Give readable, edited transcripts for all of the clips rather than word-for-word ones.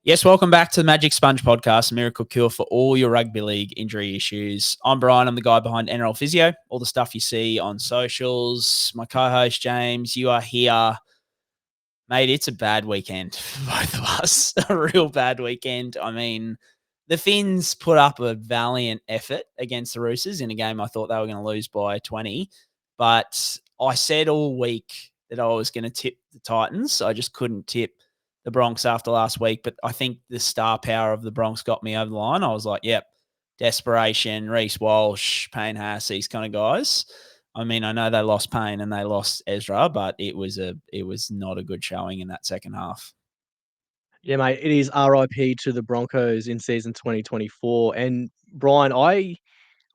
Yes, welcome back to the Magic Sponge Podcast, a miracle cure for all your rugby league injury issues. I'm Brien. I'm the guy behind NRL Physio, all the stuff you see on socials. My co-host, James, you are here. Mate, it's a bad weekend for both of us, a real bad weekend. I mean, the Finns put up a valiant effort against the Roosters in a game I thought they were going to lose by 20, but I said all week that I was going to tip the Titans. I just couldn't tip the Broncos after last week, but I think the star power of the Broncos got me over the line. I was like, yep, desperation, Reece Walsh, Payne Haas, these kind of guys. I mean, I know they lost Payne and they lost Ezra, but it was not a good showing in that second half. Yeah, mate, it is RIP to the Broncos in season 2024. And Brian, I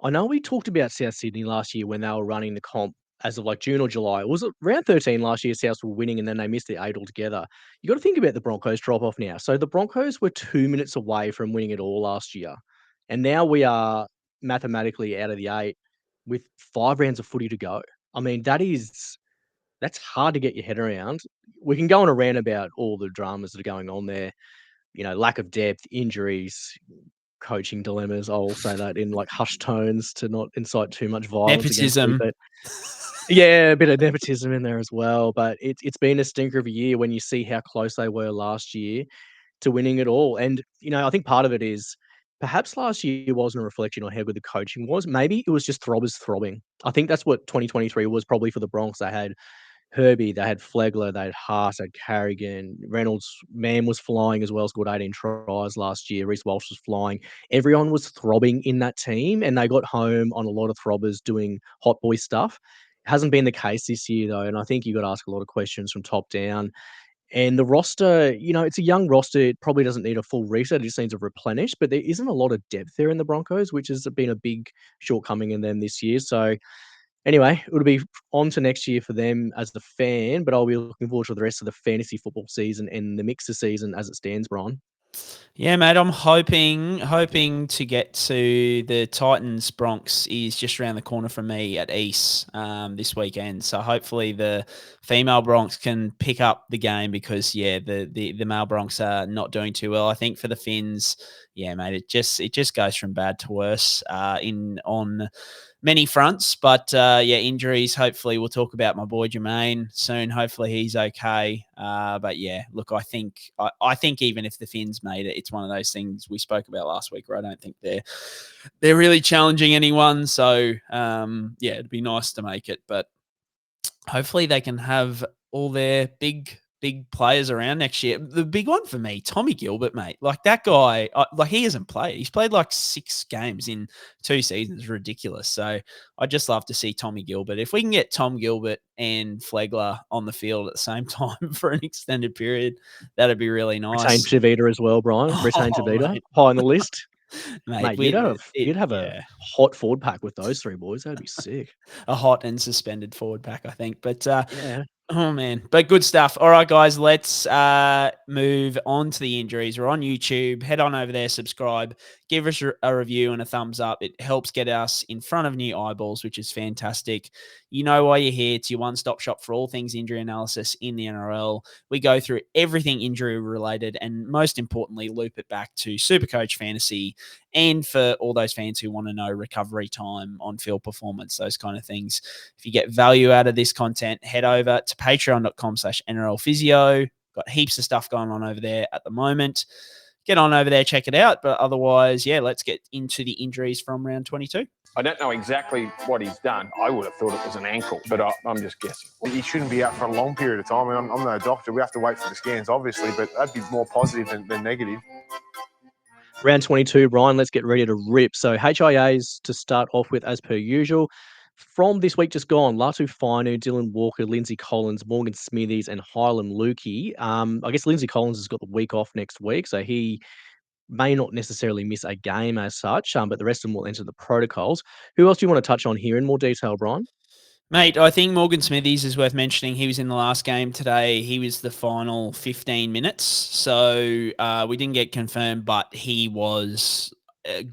know we talked about South Sydney last year when they were running the comp as of like June or July. Was it round 13 last year? South were winning and then they missed the 8 altogether. You got to think about the Broncos drop off now. So the Broncos were 2 minutes away from winning it all last year. And now we are mathematically out of the 8 with 5 rounds of footy to go. I mean, that's hard to get your head around. We can go on a rant about all the dramas that are going on there, lack of depth, injuries, coaching dilemmas. I'll say that in like hushed tones to not incite too much violence against me. But yeah, a bit of nepotism in there as well. But it's been a stinker of a year when you see how close they were last year to winning it all. And, I think part of it is perhaps last year wasn't a reflection on how good the coaching was. Maybe it was just throbbers throbbing. I think that's what 2023 was probably for the Bronx. They had Herbie, they had Flegler, they had Haas, they had Carrigan, Reynolds, Mam was flying as well, scored 18 tries last year. Reece Walsh was flying. Everyone was throbbing in that team, and they got home on a lot of throbbers doing hot boy stuff. Hasn't been the case this year, though, and I think you got to ask a lot of questions from top down. And the roster, it's a young roster. It probably doesn't need a full reset. It just needs a replenish, but there isn't a lot of depth there in the Broncos, which has been a big shortcoming in them this year. So anyway, it'll be on to next year for them as the fan, but I'll be looking forward to the rest of the fantasy football season and the mixer season as it stands, Brian. Yeah, mate, I'm hoping to get to the Titans Bronx is just around the corner from me at East this weekend. So hopefully the female Bronx can pick up the game because the male Bronx are not doing too well. I think for the Finns, yeah, mate, it just goes from bad to worse on many fronts, but injuries. Hopefully, we'll talk about my boy Jamayne soon. Hopefully, he's okay. But yeah, look, I think even if the Finns made it, it's one of those things we spoke about last week where I don't think they're really challenging anyone. So it'd be nice to make it, but hopefully they can have all their big players around next year. The big one for me, Tommy Gilbert, mate. Like that guy, he hasn't played. He's played like 6 games in 2 seasons. Ridiculous. So I just love to see Tommy Gilbert. If we can get Tom Gilbert and Flegler on the field at the same time for an extended period, that'd be really nice. Retain Tevita as well, Brian. Retain Tevita, high on the list. Mate, you'd have a hot forward pack with those 3 boys. That'd be sick. A hot and suspended forward pack, I think. But oh, man. But good stuff. All right, guys, let's move on to the injuries. We're on YouTube. Head on over there, subscribe, give us a review and a thumbs up. It helps get us in front of new eyeballs, which is fantastic. You know why you're here. It's your one-stop shop for all things injury analysis in the NRL. We go through everything injury-related and, most importantly, loop it back to SuperCoach Fantasy and for all those fans who want to know recovery time, on-field performance, those kind of things. If you get value out of this content, head over to patreon.com/NRL Physio. Got heaps of stuff going on over there at the moment. Get on over there, check it out. But otherwise, let's get into the injuries from round 22. I don't know exactly what he's done. I would have thought it was an ankle, but I'm just guessing. He shouldn't be out for a long period of time. I mean, I'm no doctor. We have to wait for the scans, obviously, but that'd be more positive than negative. Round 22, Brian, let's get ready to rip. So HIAs to start off with, as per usual. From this week just gone, Latu, Fainu, Dylan Walker, Lindsay Collins, Morgan Smithies, and Heilum Luki. I guess Lindsay Collins has got the week off next week, so he may not necessarily miss a game as such, but the rest of them will enter the protocols. Who else do you want to touch on here in more detail, Brian? Mate, I think Morgan Smithies is worth mentioning. He was in the last game today. He was the final 15 minutes. So we didn't get confirmed, but he was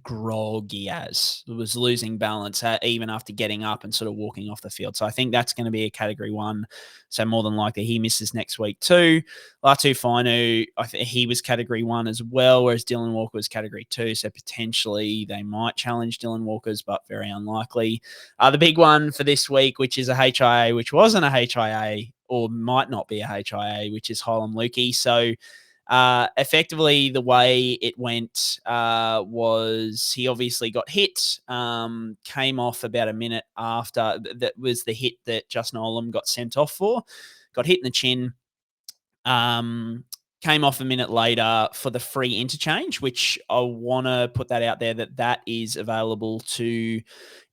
groggy as. Was losing balance even after getting up and sort of walking off the field. So I think that's going to be a category 1. So more than likely he misses next week too. Latu Fainu, I think he was category 1 as well, whereas Dylan Walker was category 2. So potentially they might challenge Dylan Walker's, but very unlikely. The big one for this week, which is a HIA, which wasn't a HIA or might not be a HIA, which is Heilum Luki. So effectively, the way it went was he obviously got hit, came off about a minute after. That was the hit that Justin Olam got sent off for. Got hit in the chin. Came off a minute later for the free interchange, which I want to put that out there that is available to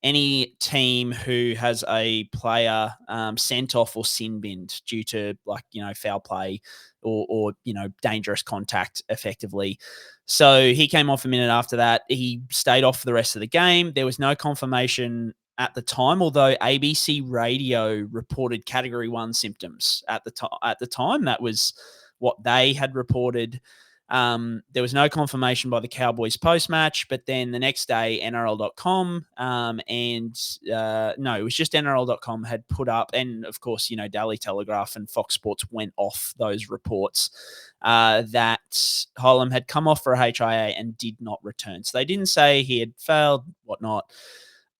any team who has a player sent off or sin binned due to foul play or dangerous contact effectively. So he came off a minute after that. He stayed off for the rest of the game. There was no confirmation at the time, although ABC Radio reported category 1 symptoms at the time. That was what they had reported. There was no confirmation by the Cowboys post-match, but then the next day, NRL.com it was just NRL.com had put up, and of course, Daily Telegraph and Fox Sports went off those reports that Heilum had come off for a HIA and did not return. So they didn't say he had failed, whatnot.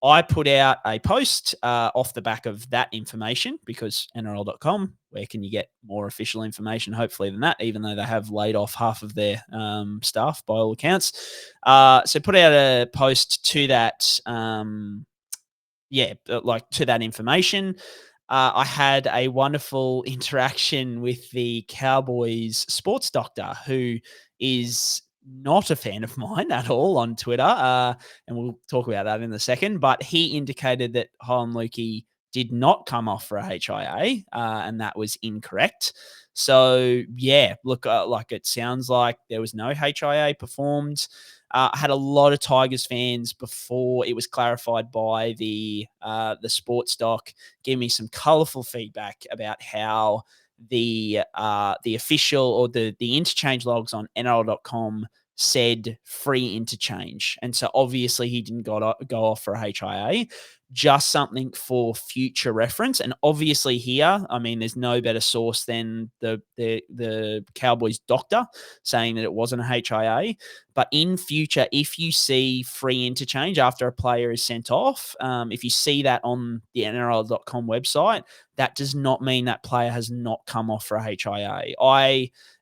I put out a post off the back of that information because NRL.com, where can you get more official information, hopefully, than that, even though they have laid off half of their staff by all accounts. So put out a post to that, to that information. I had a wonderful interaction with the Cowboys sports doctor, who is not a fan of mine at all on Twitter, and we'll talk about that in a second, but he indicated that Heilum Luki did not come off for a HIA, and that was incorrect. So, yeah, look, it sounds like there was no HIA performed. I had a lot of Tigers fans before it was clarified by the sports doc give me some colourful feedback about how the official or the interchange logs on NRL.com said free interchange. And so obviously he didn't go off for a HIA, just something for future reference. And obviously here, I mean, there's no better source than the Cowboys doctor saying that it wasn't a HIA. But in future, if you see free interchange after a player is sent off, if you see that on the NRL.com website, that does not mean that player has not come off for a HIA.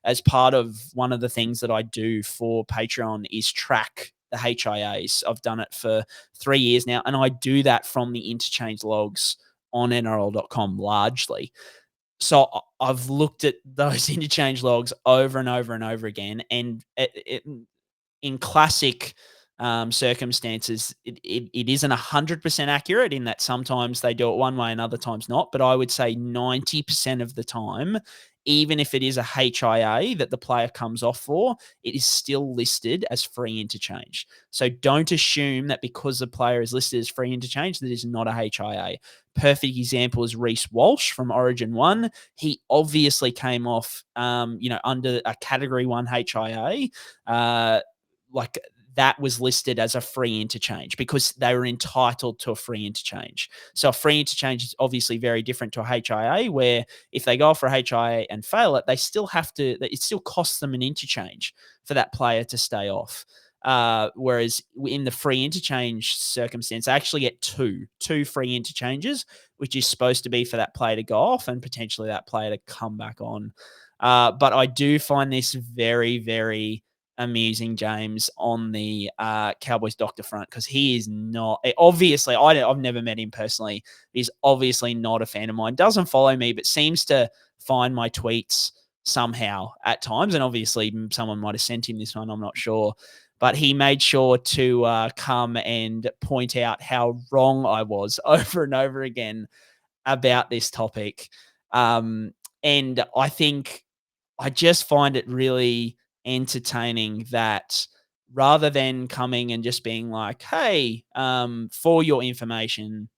As part of one of the things that I do for Patreon is track the HIAs. I've done it for 3 years now, and I do that from the interchange logs on NRL.com largely. So I've looked at those interchange logs over and over and over again, and in classic circumstances, it isn't 100% accurate in that sometimes they do it one way and other times not. But I would say 90% of the time, even if it is a HIA that the player comes off for, it is still listed as free interchange. So don't assume that because the player is listed as free interchange, that is not a HIA. Perfect example is Reece Walsh from Origin 1. He obviously came off, under a Category 1 HIA, that was listed as a free interchange because they were entitled to a free interchange. So a free interchange is obviously very different to a HIA, where if they go for a HIA and fail it, they still have to, it still costs them an interchange for that player to stay off. Whereas in the free interchange circumstance, I actually get two free interchanges, which is supposed to be for that player to go off and potentially that player to come back on. But I do find this very, very amusing, James, on the Cowboys doctor front, because he is not, obviously, I've never met him personally. He's obviously not a fan of mine, doesn't follow me, but seems to find my tweets somehow at times. And obviously someone might have sent him this one, I'm not sure. But he made sure to come and point out how wrong I was over and over again about this topic. And I think I just find it really entertaining that rather than coming and just being like, hey, for your information,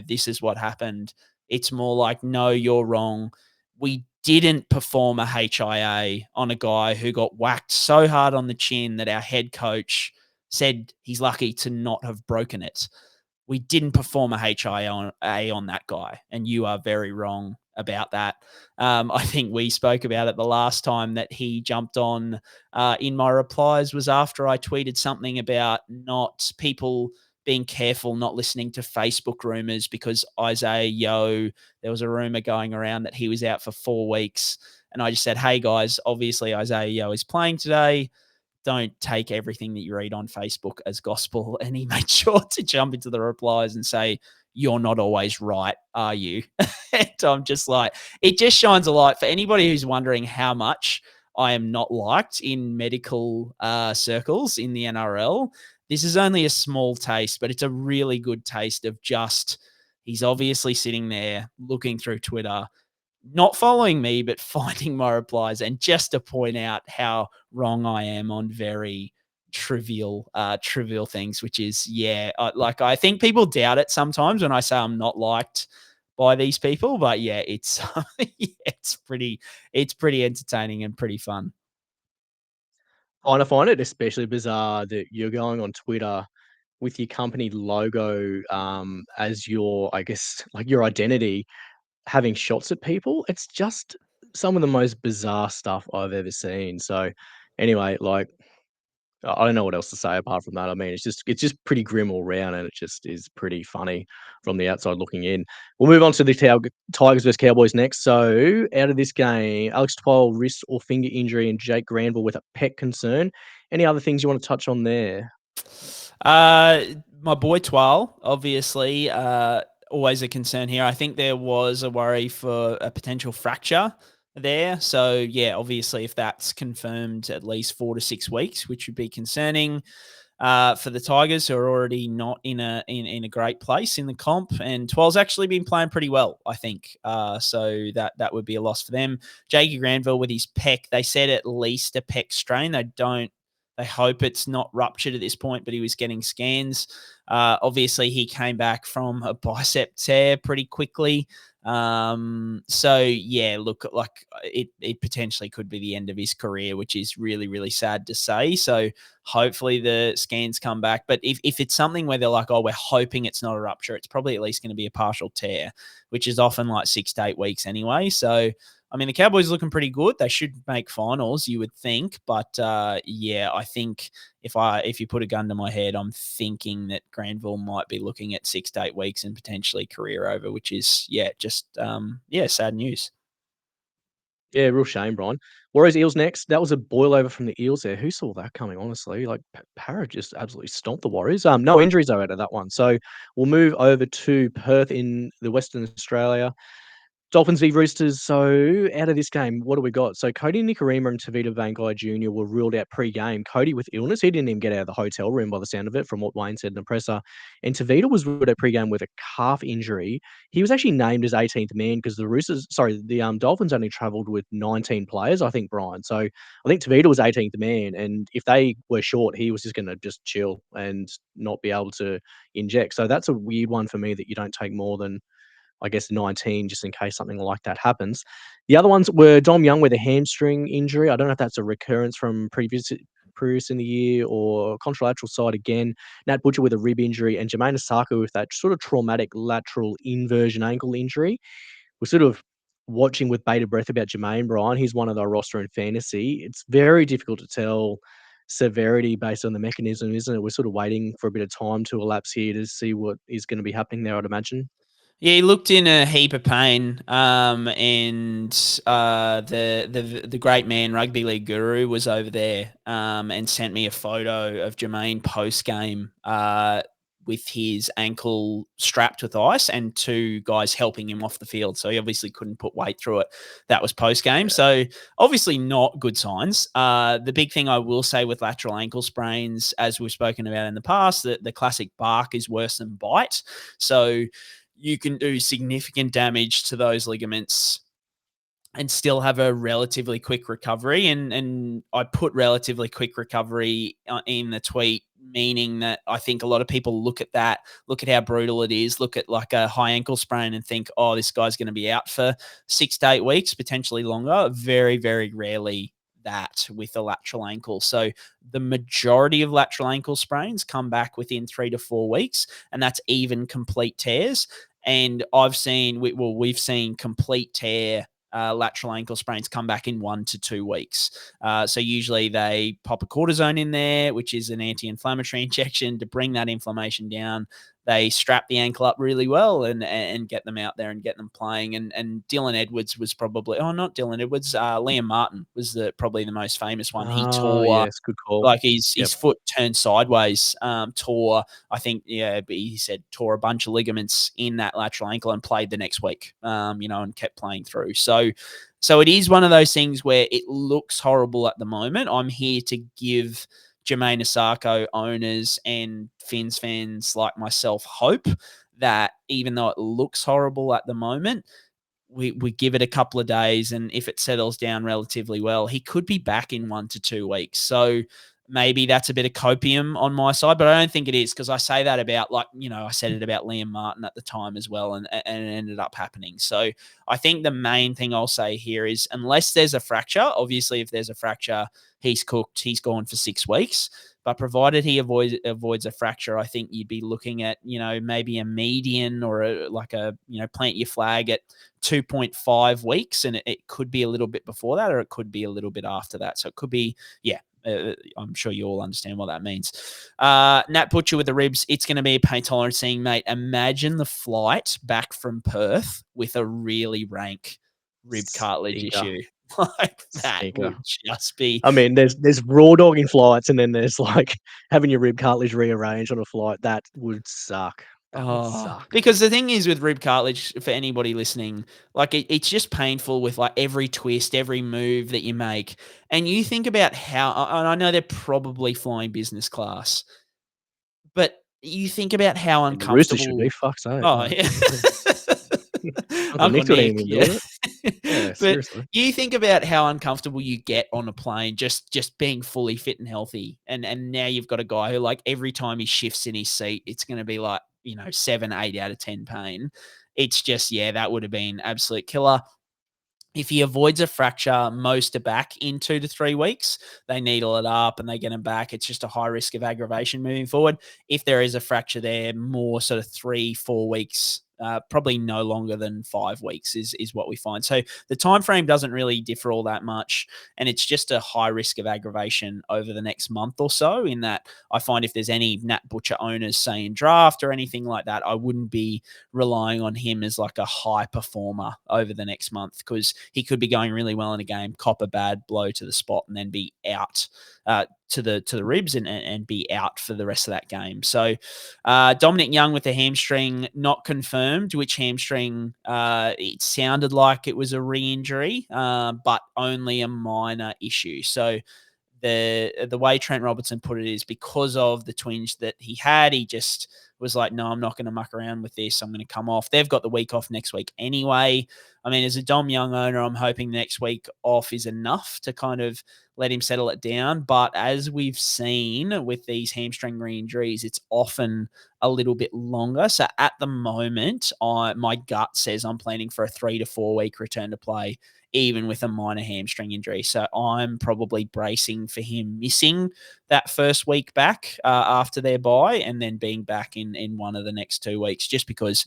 this is what happened. It's more like, no, you're wrong. We didn't perform a HIA on a guy who got whacked so hard on the chin that our head coach said he's lucky to not have broken it. We didn't perform a HIA on that guy, and you are very wrong about that. I think we spoke about it the last time that he jumped on in my replies was after I tweeted something about not people being careful, not listening to Facebook rumors because Isaiah Yeo, there was a rumor going around that he was out for 4 weeks. And I just said, hey guys, obviously Isaiah Yeo is playing today. Don't take everything that you read on Facebook as gospel. And he made sure to jump into the replies and say, you're not always right, are you? And I'm just like, it just shines a light for anybody who's wondering how much I am not liked in medical circles in the NRL. This is only a small taste, but it's a really good taste of just, he's obviously sitting there looking through Twitter, not following me, but finding my replies, and just to point out how wrong I am on very trivial things, which is, I think people doubt it sometimes when I say I'm not liked by these people, but yeah, it's pretty entertaining and pretty fun. I find it especially bizarre that you're going on Twitter with your company logo as your, I guess, like your identity, having shots at people. It's just some of the most bizarre stuff I've ever seen. So anyway, like I don't know what else to say apart from that. I mean, it's just pretty grim all round, and it just is pretty funny from the outside looking in. We'll move on to the Tigers versus Cowboys next. So out of this game, Alex Twal wrist or finger injury, and Jake Granville with a pec concern. Any other things you want to touch on there? My boy Twal, obviously, always a concern here. I think there was a worry for a potential fracture there. So yeah, obviously if that's confirmed, at least 4 to 6 weeks, which would be concerning for the Tigers, who are already not in a great place in the comp. And Twel's actually been playing pretty well, I think. So that would be a loss for them. Jakey Granville with his pec, they said at least a pec strain. They hope it's not ruptured at this point, but he was getting scans. Obviously, he came back from a bicep tear pretty quickly. So yeah, look, like it potentially could be the end of his career, which is really, really sad to say. So hopefully the scans come back. But if it's something where they're like, oh, we're hoping it's not a rupture, it's probably at least going to be a partial tear, which is often like 6 to 8 weeks anyway. So I mean, the Cowboys are looking pretty good. They should make finals, you would think. But yeah, I think if you put a gun to my head, I'm thinking that Granville might be looking at 6 to 8 weeks and potentially career over, which is just sad news. Yeah, real shame, Brian. Warriors Eels next. That was a boil over from the Eels there. Who saw that coming, honestly? Like, Parra just absolutely stomped the Warriors. No injuries, though, out of that one. So we'll move over to Perth in the Western Australia. Dolphins v Roosters. So out of this game, what do we got? So Kodi Nikorima and Tevita Pangai Jr. were ruled out pre-game. Kodi with illness. He didn't even get out of the hotel room by the sound of it, from what Wayne said in the presser. And Tevita was ruled out pre-game with a calf injury. He was actually named as 18th man because the Dolphins only travelled with 19 players, I think, Brian. So I think Tevita was 18th man. And if they were short, he was just going to just chill and not be able to inject. So that's a weird one for me, that you don't take more than, I guess, 19, just in case something like that happens. The other ones were Dom Young with a hamstring injury. I don't know if that's a recurrence from previous in the year or contralateral side again. Nat Butcher with a rib injury, and Jamayne Isaako with that sort of traumatic lateral inversion ankle injury. We're sort of watching with bated breath about Jamayne, Brian. He's one of the roster in fantasy. It's very difficult to tell severity based on the mechanism, isn't it? We're sort of waiting for a bit of time to elapse here to see what is going to be happening there, I'd imagine. Yeah, he looked in a heap of pain, and the great man, rugby league guru, was over there and sent me a photo of Jamayne post game with his ankle strapped with ice and 2 guys helping him off the field. So he obviously couldn't put weight through it. That was post game. Yeah. So obviously not good signs. The big thing I will say with lateral ankle sprains, as we've spoken about in the past, that the classic bark is worse than bite. So you can do significant damage to those ligaments and still have a relatively quick recovery. And I put relatively quick recovery in the tweet, meaning that I think a lot of people look at that, look at how brutal it is, look at like a high ankle sprain and think, oh, this guy's going to be out for 6 to 8 weeks, potentially longer. Very, very rarely that with a lateral ankle. So the majority of lateral ankle sprains come back within 3 to 4 weeks, and that's even complete tears. And we've seen complete tear lateral ankle sprains come back in 1 to 2 weeks. So usually they pop a cortisone in there, which is an anti-inflammatory injection to bring that inflammation down. They strap the ankle up really well and get them out there and get them playing. And Dylan Edwards was probably, not Dylan Edwards, Liam Martin was probably the most famous one. He tore, yes, good call. like his foot turned sideways, tore, I think, but he said tore a bunch of ligaments in that lateral ankle and played the next week, and kept playing through. So it is one of those things where it looks horrible at the moment. I'm here to give Jamayne Isaako owners and Finns fans like myself hope that even though it looks horrible at the moment, we give it a couple of days, and if it settles down relatively well, he could be back in 1 to 2 weeks. So maybe that's a bit of copium on my side, but I don't think it is, because I say that about, I said it about Liam Martin at the time as well, and it ended up happening. So I think the main thing I'll say here is, unless there's a fracture, obviously if there's a fracture, he's cooked, he's gone for 6 weeks. But provided he avoids a fracture, I think you'd be looking at, maybe a median or plant your flag at 2.5 weeks. And it could be a little bit before that, or it could be a little bit after that. So it could be, I'm sure you all understand what that means. Nat Butcher with the ribs. It's going to be a pain tolerance thing, mate. Imagine the flight back from Perth with a really rank rib cartilage issue. Like that would just be. I mean, there's raw dogging flights, and then there's like having your rib cartilage rearranged on a flight. That would suck. That would suck. Because the thing is with rib cartilage, for anybody listening, like it's just painful with like every twist, every move that you make. And you think about how, and I know they're probably flying business class, but you think about how And the Roosters should uncomfortable. be. Fuck's sake. Oh, yeah. Uncle Nick, yeah. Yeah, But seriously. you think about how uncomfortable you get on a plane just being fully fit and healthy. And now you've got a guy who, like, every time he shifts in his seat, it's going to be like, 7, 8 out of 10 pain. It's just, that would have been absolute killer. If he avoids a fracture, most are back in 2 to 3 weeks. They needle it up and they get him back. It's just a high risk of aggravation moving forward. If there is a fracture there, more sort of 3, 4 weeks, probably no longer than 5 weeks is what we find. So the time frame doesn't really differ all that much, and it's just a high risk of aggravation over the next month or so. In that, I find if there's any Nat Butcher owners, say in draft or anything like that, I wouldn't be relying on him as like a high performer over the next month, because he could be going really well in a game, cop a bad blow to the spot, and then be out to the ribs and be out for the rest of that game. So Dominic Young with the hamstring, not confirmed which hamstring. It sounded like it was a re-injury, but only a minor issue. So the way Trent Robertson put it is, because of the twinge that he had, he just was like, no, I'm not going to muck around with this. I'm going to come off. They've got the week off next week anyway. I mean, as a Dom Young owner, I'm hoping next week off is enough to kind of let him settle it down. But as we've seen with these hamstring re-injuries, it's often a little bit longer. So at the moment, my gut says I'm planning for a 3 to 4 week return to play, even with a minor hamstring injury. So I'm probably bracing for him missing that first week back after their bye, and then being back in one of the next 2 weeks, just because,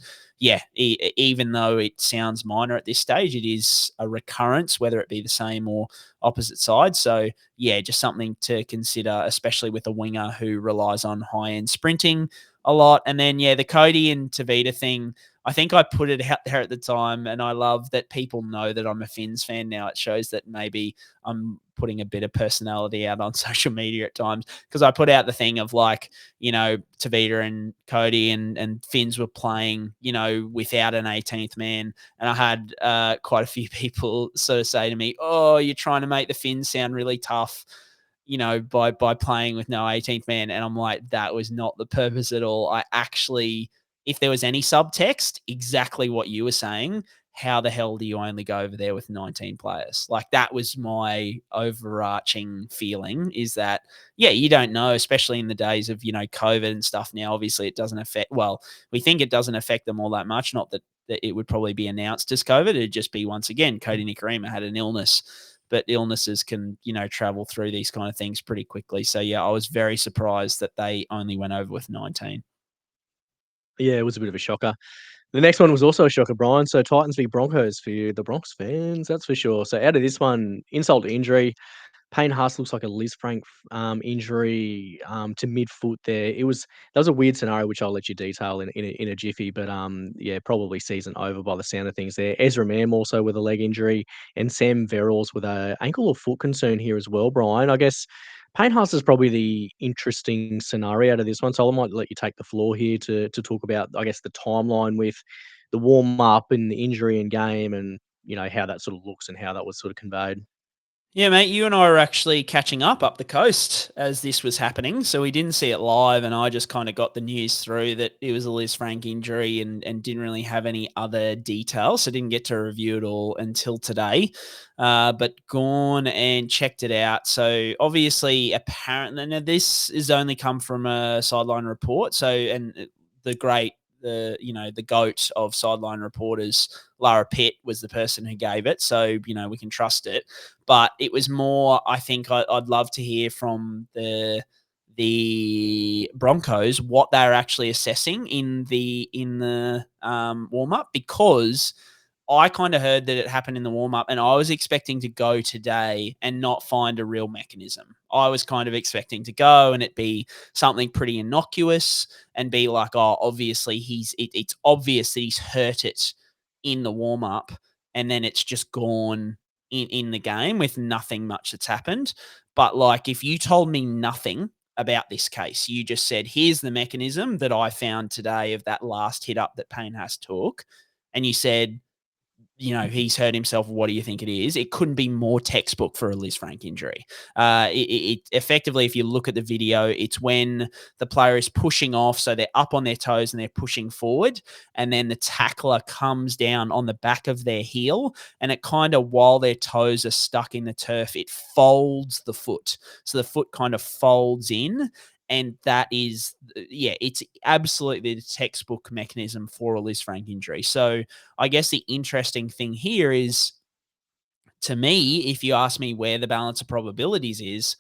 even though it sounds minor at this stage, it is a recurrence, whether it be the same or opposite side. So just something to consider, especially with a winger who relies on high-end sprinting a lot. And then, the Kodi and Tevita thing, I think I put it out there at the time, and I love that people know that I'm a Finns fan now. It shows that maybe I'm putting a bit of personality out on social media at times, because I put out the thing of like, Tevita and Kodi and Finns were playing, without an 18th man. And I had quite a few people sort of say to me, oh, you're trying to make the Finns sound really tough, by playing with no 18th man. And I'm like, that was not the purpose at all. I actually, if there was any subtext, exactly what you were saying, how the hell do you only go over there with 19 players? Like, that was my overarching feeling, is that, you don't know, especially in the days of, COVID and stuff now. Obviously, it doesn't affect, we think it doesn't affect them all that much. Not that it would probably be announced as COVID. It'd just be, once again, Kodi Nikorima had an illness. but illnesses can, travel through these kind of things pretty quickly. So, yeah, I was very surprised that they only went over with 19. Yeah, it was a bit of a shocker. The next one was also a shocker, Brian. So Titans v Broncos for you, the Bronx fans, that's for sure. So out of this one, insult to injury, Payne Haas looks like a Liz Frank injury to midfoot there. That was a weird scenario, which I'll let you detail in a jiffy. But yeah, probably season over by the sound of things there. Ezra Mam also with a leg injury, and Sam Verrills with a ankle or foot concern here as well, Brian. I guess Payne Haas is probably the interesting scenario out of this one. So I might let you take the floor here to talk about, I guess, the timeline with the warm up and the injury and game, and how that sort of looks and how that was sort of conveyed. Yeah, mate, you and I were actually catching up the coast as this was happening. So we didn't see it live, and I just kind of got the news through that it was a Liz Frank injury and didn't really have any other details. So didn't get to review it all until today, but gone and checked it out. So obviously, apparently, now this has only come from a sideline report. So, and the GOAT of sideline reporters, Lara Pitt, was the person who gave it. So, we can trust it. But it was more, I think I'd love to hear from the Broncos what they're actually assessing in the warm up, because I kind of heard that it happened in the warm up, and I was expecting to go today and not find a real mechanism. I was kind of expecting to go and it be something pretty innocuous and be like, oh, obviously it's obvious that he's hurt it in the warm up, and then it's just gone in the game with nothing much that's happened. But like, if you told me nothing about this case, you just said, here's the mechanism that I found today of that last hit up that Payne Haas took, and you said, he's hurt himself. What do you think it is? It couldn't be more textbook for a Liz Frank injury. It effectively, if you look at the video, it's when the player is pushing off, so they're up on their toes and they're pushing forward, and then the tackler comes down on the back of their heel, and it kind of, while their toes are stuck in the turf, it folds the foot. So the foot kind of folds in, and that is, it's absolutely the textbook mechanism for a Liz Frank injury. So I guess the interesting thing here is, to me, if you ask me where the balance of probabilities is,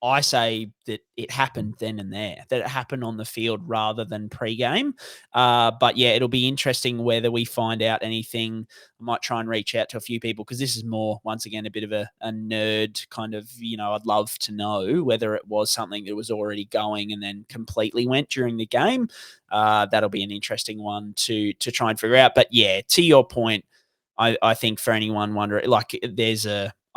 I say that it happened then and there, that it happened on the field rather than pre-game. But yeah, it'll be interesting whether we find out anything. I might try and reach out to a few people, because this is more, once again, a bit of a nerd kind of, I'd love to know whether it was something that was already going and then completely went during the game. That'll be an interesting one to try and figure out. But yeah, to your point, I think for anyone wondering, like,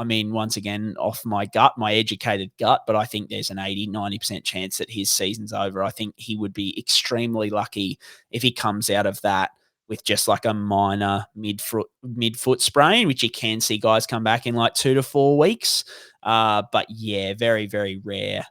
once again, off my gut, my educated gut, but I think there's an 80-90% chance that his season's over. I think he would be extremely lucky if he comes out of that with just like a minor midfoot sprain, which you can see guys come back in like 2 to 4 weeks. But yeah, very, very rare.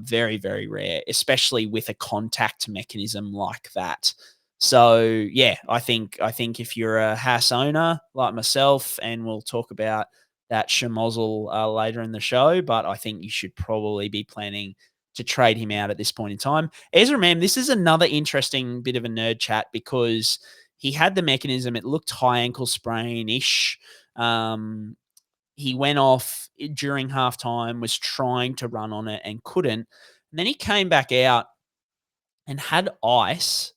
Very, very rare, especially with a contact mechanism like that. So yeah, I think if you're a Haas owner like myself, and we'll talk about that schmozzle later in the show, but I think you should probably be planning to trade him out at this point in time. Ezra Mam, this is another interesting bit of a nerd chat, because he had the mechanism. It looked high ankle sprain-ish. He went off during halftime, was trying to run on it and couldn't. And then he came back out and had ice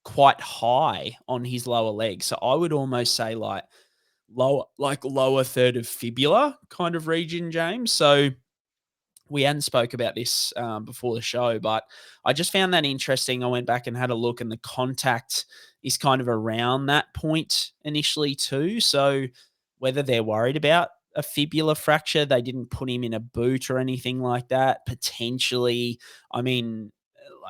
quite high on his lower leg. So I would almost say like lower third of fibula kind of region, James. So we hadn't spoke about this before the show, but I just found that interesting. I went back and had a look, and the contact is kind of around that point initially too. So whether they're worried about a fibula fracture, they didn't put him in a boot or anything like that. Potentially, I mean,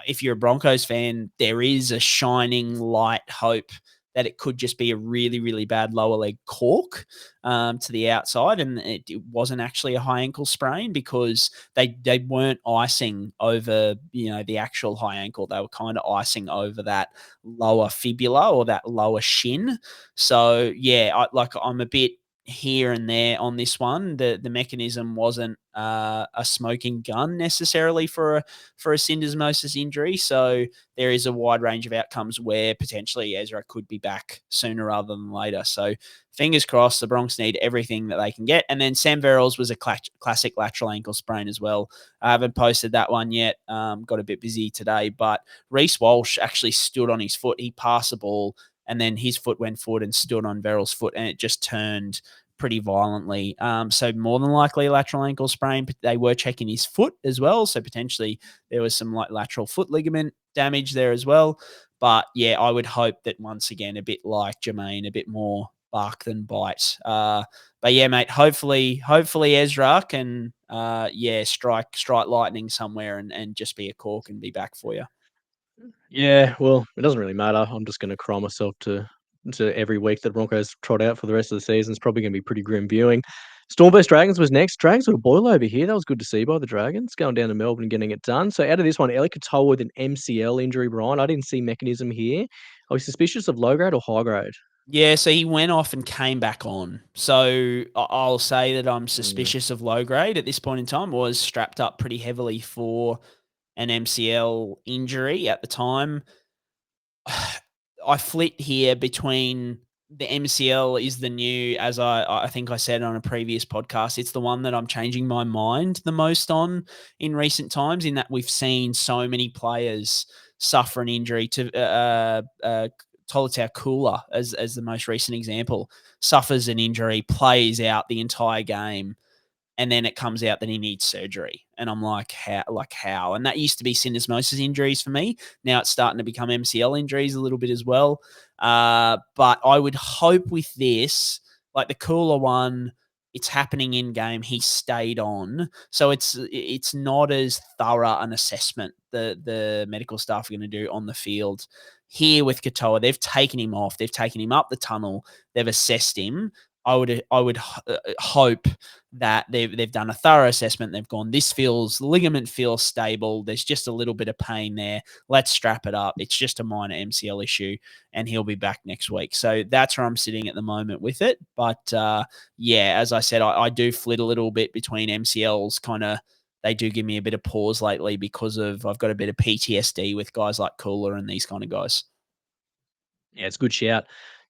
if you're a Broncos fan, there is a shining light hope that it could just be a really, really bad lower leg cork to the outside, and it wasn't actually a high ankle sprain, because they weren't icing over, the actual high ankle. They were kind of icing over that lower fibula or that lower shin. So yeah, I'm a bit here and there on this one. The mechanism wasn't a smoking gun necessarily for a syndesmosis injury. So there is a wide range of outcomes where potentially Ezra could be back sooner rather than later. So fingers crossed, the Bronx need everything that they can get. And then Sam Verrills was a classic lateral ankle sprain as well. I haven't posted that one yet. Got a bit busy today, but Reece Walsh actually stood on his foot. He passed the ball, and then his foot went forward and stood on Verrills' foot, and it just turned pretty violently. So more than likely a lateral ankle sprain. They were checking his foot as well, so potentially there was some like lateral foot ligament damage there as well. But yeah, I would hope that once again, a bit like Jamayne, a bit more bark than bite. But yeah, mate, hopefully Ezra can strike lightning somewhere and just be a cork and be back for you. Yeah, well, it doesn't really matter. I'm just going to cry myself to every week that Broncos trot out for the rest of the season. It's probably going to be pretty grim viewing. Storm Dragons was next. Dragons with a boil over here. That was good to see by the Dragons, going down to Melbourne and getting it done. So out of this one, Eli Katoa with an MCL injury, Brian. I didn't see mechanism here. Are we suspicious of low grade or high grade? Yeah, so he went off and came back on. So I'll say that I'm suspicious of low grade at this point in time. Was strapped up pretty heavily for an MCL injury at the time. I flit here between the MCL is the new, as I think I said on a previous podcast, it's the one that I'm changing my mind the most on in recent times, in that we've seen so many players suffer an injury. To Tolutau Kula, as the most recent example, suffers an injury, plays out the entire game, and then it comes out that he needs surgery. And I'm like, how? And that used to be syndesmosis injuries for me. Now it's starting to become MCL injuries a little bit as well. But I would hope with this, like the cooler one, it's happening in game. He stayed on. So it's not as thorough an assessment the medical staff are going to do on the field. Here with Katoa, they've taken him off. They've taken him up the tunnel. They've assessed him. I would hope that they've done a thorough assessment. They've gone, ligament feels stable. There's just a little bit of pain there. Let's strap it up. It's just a minor MCL issue, and he'll be back next week. So that's where I'm sitting at the moment with it. But as I said, I do flit a little bit between MCLs. Kind of, they do give me a bit of pause lately because I've got a bit of PTSD with guys like Cooler and these kind of guys. Yeah, it's a good shout.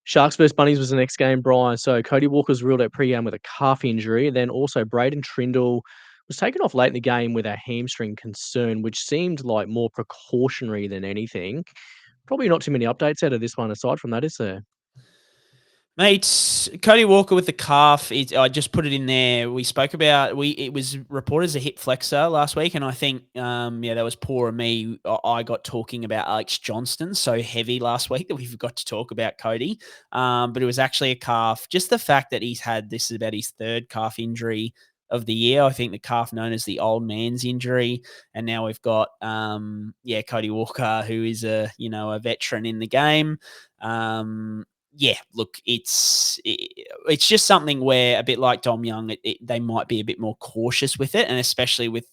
Sharks versus Bunnies was the next game, Brian. So Cody Walker's ruled out pre-game with a calf injury. Then also Braydon Trindall was taken off late in the game with a hamstring concern, which seemed like more precautionary than anything. Probably not too many updates out of this one aside from that, is there? Mate, Cody Walker with the calf. I just put it in there. We spoke about it was reported as a hip flexor last week, and I think that was poor of me. I got talking about Alex Johnston so heavy last week that we forgot to talk about Cody. But it was actually a calf. Just the fact that this is about his third calf injury of the year. I think the calf known as the old man's injury, and now we've got Cody Walker, who is a veteran in the game. Look, it's just something where, a bit like Dom Young, they might be a bit more cautious with it, and especially with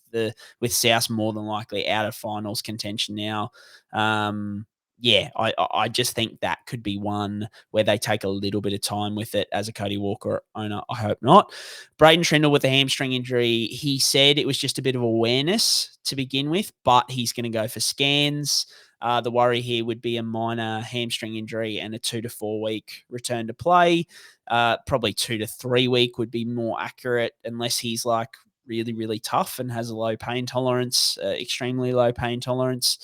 South more than likely out of finals contention now. I just think that could be one where they take a little bit of time with it as a Cody Walker owner. I hope not. Braydon Trindall with a hamstring injury, he said it was just a bit of awareness to begin with, but he's going to go for scans. The worry here would be a minor hamstring injury and a 2 to 4 week return to play. Probably 2 to 3 week would be more accurate, unless he's like really, really tough and has a low pain tolerance, extremely low pain tolerance.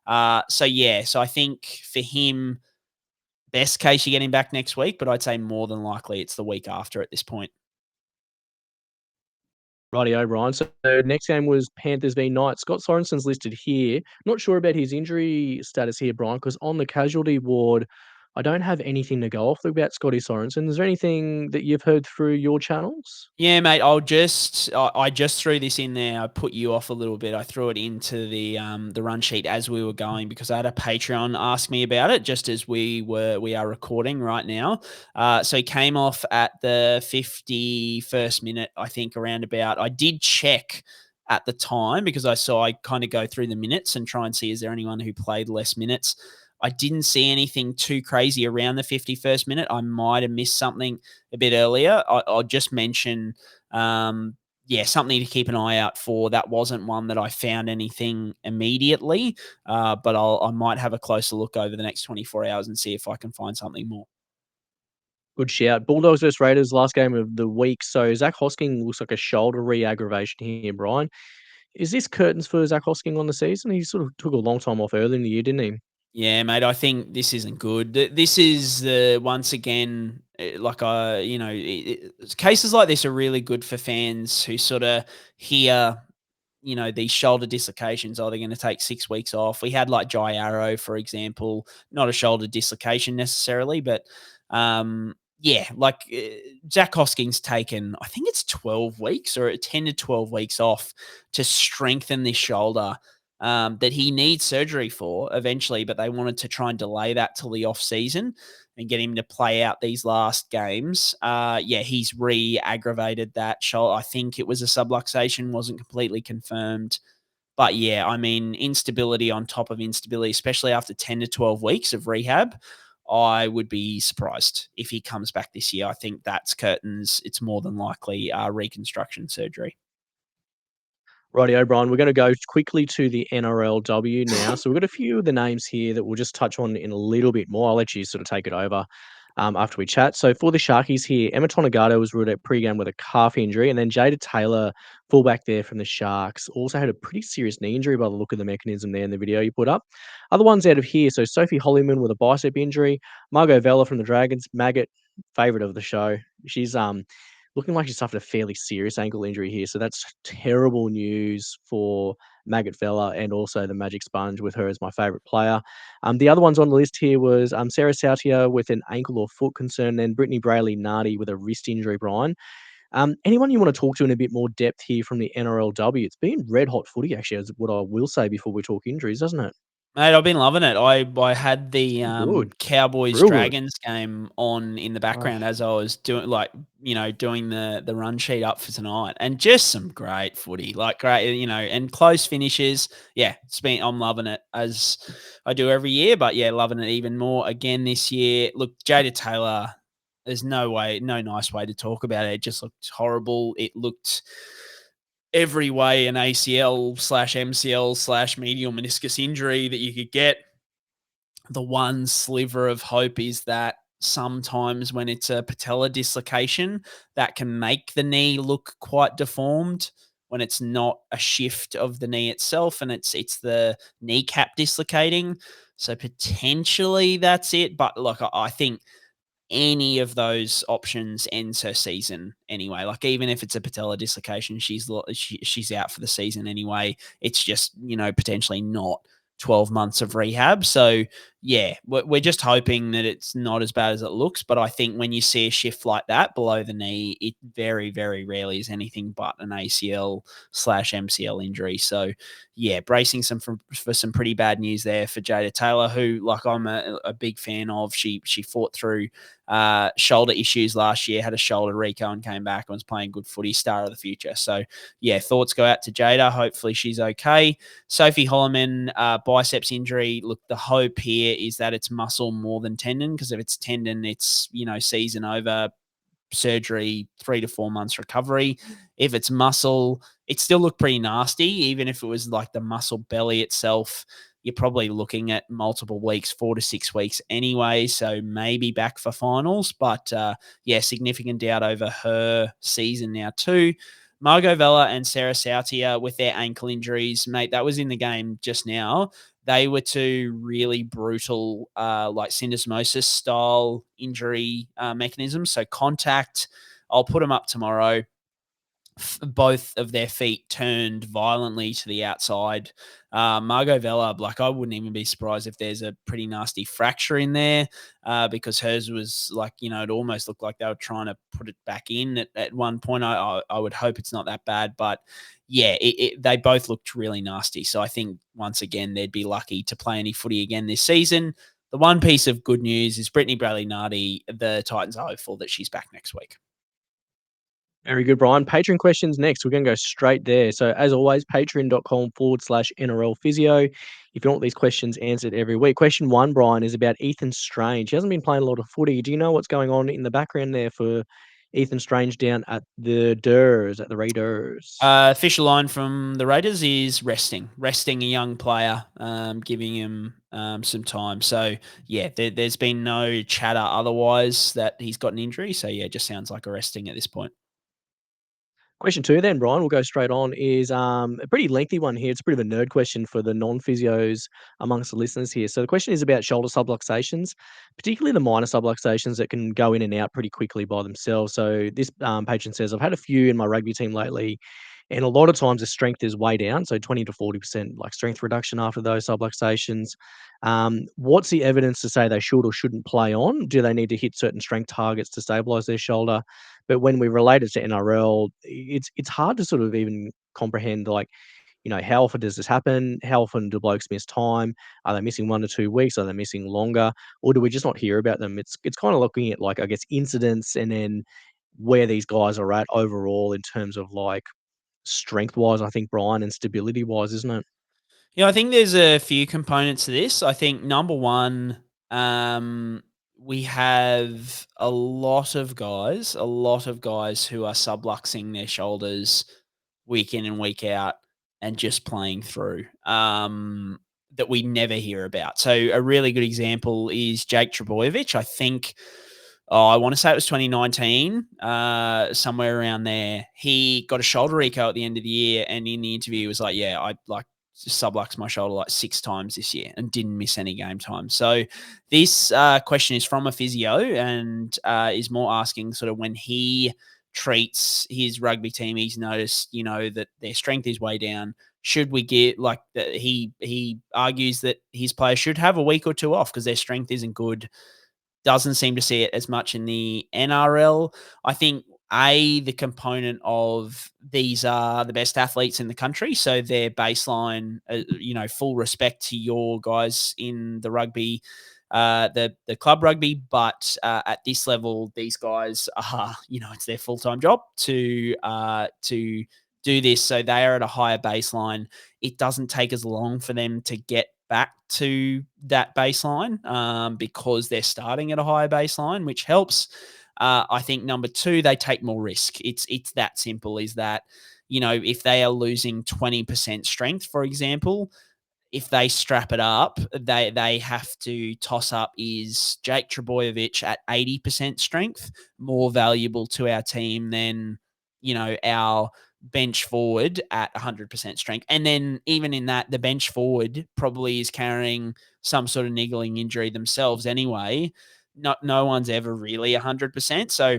So I think for him, best case you get him back next week, but I'd say more than likely it's the week after at this point. Rightio, Brian. So next game was Panthers v Knights. Scott Sorensen's listed here. Not sure about his injury status here, Brian, because on the casualty ward, I don't have anything to go off about Scotty Sorensen. Is there anything that you've heard through your channels? Yeah, mate. I just threw this in there. I put you off a little bit. I threw it into the run sheet as we were going, because I had a Patreon ask me about it just as we are recording right now. So he came off at the 51st minute, I think, around about. I did check at the time because I kind of go through the minutes and try and see, is there anyone who played less minutes. I didn't see anything too crazy around the 51st minute. I might have missed something a bit earlier. I'll just mention, something to keep an eye out for. That wasn't one that I found anything immediately, but I might have a closer look over the next 24 hours and see if I can find something more. Good shout. Bulldogs versus Raiders, last game of the week. So Zac Hosking looks like a shoulder re-aggravation here, Brian. Is this curtains for Zac Hosking on the season? He sort of took a long time off early in the year, didn't he? Yeah, mate, I think this isn't good. This is once again, cases like this are really good for fans who sort of hear, these shoulder dislocations. Are they going to take 6 weeks off? We had like Jai Arrow, for example, not a shoulder dislocation necessarily, but Zac Hosking's taken, I think it's 12 weeks or 10 to 12 weeks off to strengthen this shoulder that he needs surgery for eventually, but they wanted to try and delay that till the off season and get him to play out these last games. He's re-aggravated that shoulder. I think it was a subluxation, wasn't completely confirmed. But yeah, I mean, instability on top of instability, especially after 10 to 12 weeks of rehab, I would be surprised if he comes back this year. I think that's curtains. It's more than likely reconstruction surgery. Righty, Brian, we're going to go quickly to the NRLW now. So we've got a few of the names here that we'll just touch on in a little bit more. I'll let you sort of take it over after we chat. So for the Sharkies here, Emma Tonegata was ruled out pre-game with a calf injury, and then Jada Taylor, fullback there from the Sharks, also had a pretty serious knee injury by the look of the mechanism there in the video you put up. Other ones out of here, so Sophie Holyman with a bicep injury, Margot Vella from the Dragons, Maggot, favourite of the show. She's looking like she suffered a fairly serious ankle injury here. So that's terrible news for Maggot Vella and also the Magic Sponge with her as my favourite player. The other ones on the list here was Sarah Sautia with an ankle or foot concern, then Brittany Brayley-Nardi with a wrist injury, Brian. Anyone you want to talk to in a bit more depth here from the NRLW? It's been red hot footy, actually, is what I will say before we talk injuries, doesn't it? Mate, I've been loving it. I had the Cowboys Dragons game on in the background as I was doing the run sheet up for tonight, and just some great footy, and close finishes. Yeah, I'm loving it as I do every year, but yeah, loving it even more again this year. Look, Jada Taylor, there's no nice way to talk about it. It just looked horrible. It looked every way an ACL/MCL/medial meniscus injury that you could get. The one sliver of hope is that sometimes when it's a patella dislocation, that can make the knee look quite deformed when it's not a shift of the knee itself and it's the kneecap dislocating. So potentially that's it. But look, I think any of those options ends her season anyway. Like even if it's a patella dislocation, she's out for the season anyway. It's just, potentially not 12 months of rehab. So yeah, we're just hoping that it's not as bad as it looks. But I think when you see a shift like that below the knee, it very, very rarely is anything but an ACL/MCL injury. So yeah, bracing for some pretty bad news there for Jada Taylor, who I'm a big fan of. She fought through shoulder issues last year, had a shoulder reco and came back and was playing good footy, star of the future. So yeah, thoughts go out to Jada. Hopefully she's okay. Sophie Holyman, biceps injury. Look, the hope here is that it's muscle more than tendon, because if it's tendon, it's, season over, surgery, 3 to 4 months recovery. If it's muscle, it still looked pretty nasty. Even if it was like the muscle belly itself, you're probably looking at multiple weeks, 4 to 6 weeks anyway. So maybe back for finals, but significant doubt over her season now too. Margot Vella and Sarah Sautia with their ankle injuries, mate, that was in the game just now. They were two really brutal, syndesmosis style injury mechanisms. So contact, I'll put them up tomorrow. Both of their feet turned violently to the outside. Margot Vella, I wouldn't even be surprised if there's a pretty nasty fracture in there because hers was it almost looked like they were trying to put it back in at one point. I would hope it's not that bad, but yeah, they both looked really nasty. So I think once again, they'd be lucky to play any footy again this season. The one piece of good news is Brittany Brayley-Nardi, the Titans are hopeful that she's back next week. Very good, Brian. Patreon questions next. We're going to go straight there. So, as always, patreon.com/NRL Physio. If you want these questions answered every week. Question 1, Brian, is about Ethan Strange. He hasn't been playing a lot of footy. Do you know what's going on in the background there for Ethan Strange down at the Raiders? Official line from the Raiders is resting a young player, giving him some time. So, yeah, there's been no chatter otherwise that he's got an injury. So, yeah, it just sounds like a resting at this point. Question 2 then, Brian, we'll go straight on, is a pretty lengthy one here. It's a bit of a nerd question for the non-physios amongst the listeners here. So the question is about shoulder subluxations, particularly the minor subluxations that can go in and out pretty quickly by themselves. So this patron says, I've had a few in my rugby team lately, and a lot of times the strength is way down, so 20 to 40% like strength reduction after those subluxations. What's the evidence to say they should or shouldn't play on? Do they need to hit certain strength targets to stabilize their shoulder? But when we relate it to NRL, it's hard to sort of even comprehend, like, how often does this happen? How often do blokes miss time? Are they missing 1 to 2 weeks? Are they missing longer? Or do we just not hear about them? It's kind of looking at, like, I guess, incidents and then where these guys are at overall in terms of, like, strength-wise, I think, Brian, and stability-wise, isn't it? Yeah, I think there's a few components to this. I think number one, we have a lot of guys who are subluxing their shoulders week in and week out and just playing through, that we never hear about. So a really good example is Jake Trbojevic. I think, I want to say it was 2019, somewhere around there. He got a shoulder reco at the end of the year, and in the interview, he was like, "Yeah, I like subluxed my shoulder like 6 times this year and didn't miss any game time." So this question is from a physio and is more asking sort of when he treats his rugby team, he's noticed, that their strength is way down. Should we get like he argues that his players should have a week or two off because their strength isn't good. Doesn't seem to see it as much in the NRL. I think the component of these are the best athletes in the country, so their baseline, full respect to your guys in the rugby, the club rugby, but at this level, these guys are, it's their full time job to do this, so they are at a higher baseline. It doesn't take as long for them to get back to that baseline, because they're starting at a higher baseline, which helps. I think number two, they take more risk. It's that simple. Is that, if they are losing 20% strength, for example, if they strap it up, they have to toss up, is Jake Trbojevic at 80% strength more valuable to our team than, our bench forward at 100% strength? And then even in that, the bench forward probably is carrying some sort of niggling injury themselves anyway. No one's ever really 100%. So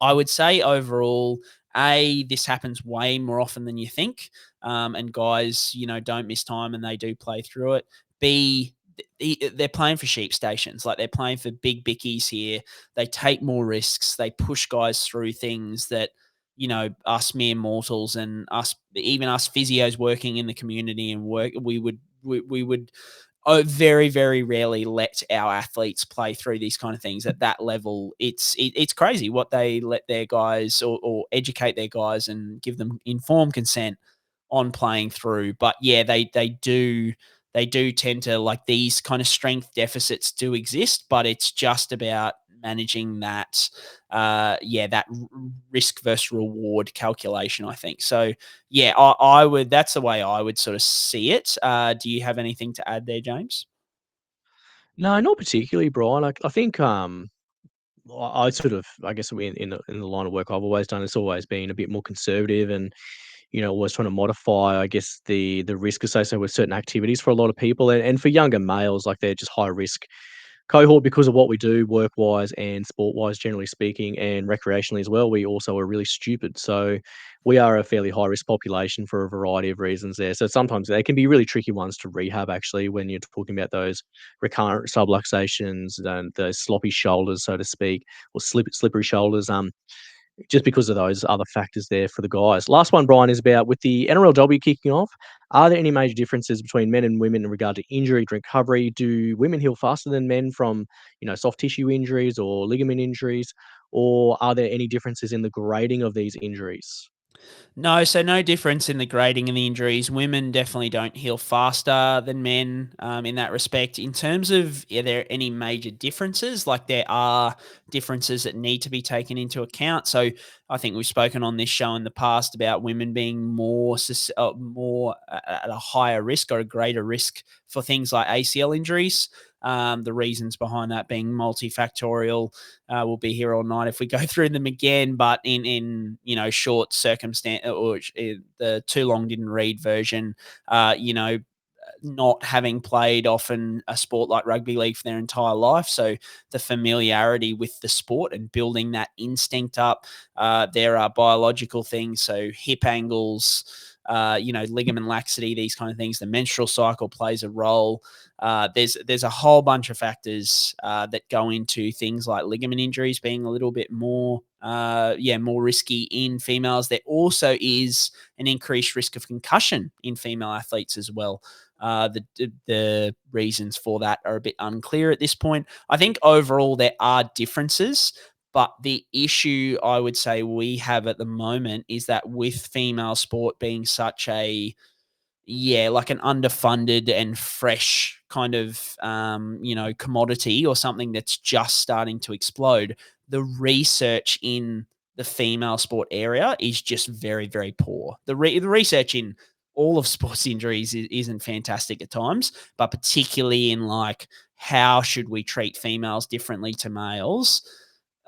I would say overall, this happens way more often than you think, and guys, don't miss time and they do play through it. B, they're playing for sheep stations, like they're playing for big bickies here. They take more risks. They push guys through things that, us mere mortals and even us physios working in the community and work, we would very, very rarely let our athletes play through these kind of things at that level. It's crazy what they let their guys or educate their guys and give them informed consent on playing through. But yeah, they do tend to, like, these kind of strength deficits do exist, but it's just about managing that that risk versus reward calculation, I think. So yeah, I would, that's the way I would sort of see it. Do you have anything to add there, James? No, not particularly, Brian. I think I sort of, I guess, in the line of work I've always done, it's always been a bit more conservative and, always trying to modify, I guess, the risk associated with certain activities for a lot of people, and for younger males, like, they're just high risk cohort because of what we do work-wise and sport-wise, generally speaking, and recreationally as well. We also are really stupid. So we are a fairly high-risk population for a variety of reasons there. So sometimes they can be really tricky ones to rehab, actually, when you're talking about those recurrent subluxations and those sloppy shoulders, so to speak, or slippery shoulders. just because of those other factors there for the guys. Last one, Brian, is about with the NRLW kicking off, are there any major differences between men and women in regard to injury to recovery? Do women heal faster than men from, soft tissue injuries or ligament injuries? Or are there any differences in the grading of these injuries? No, so no difference in the grading and the injuries. Women definitely don't heal faster than men in that respect. In terms of are there any major differences? Like there are differences that need to be taken into account. So I think we've spoken on this show in the past about women being more at a higher risk or a greater risk for things like ACL injuries. The reasons behind that being multifactorial. We'll be here all night if we go through them again, but in short circumstance or the too long didn't read version, not having played often a sport like rugby league for their entire life. So the familiarity with the sport and building that instinct up. There are biological things, so hip angles, ligament laxity, these kind of things. The menstrual cycle plays a role. There's a whole bunch of factors that go into things like ligament injuries being a little bit more risky in females. There also is an increased risk of concussion in female athletes as well. The reasons for that are a bit unclear at this point. I think overall there are differences, but the issue I would say we have at the moment is that with female sport being such like an underfunded and fresh kind of, commodity or something that's just starting to explode, the research in the female sport area is just very, very poor. The research in all of sports injuries isn't fantastic at times, but particularly in like how should we treat females differently to males?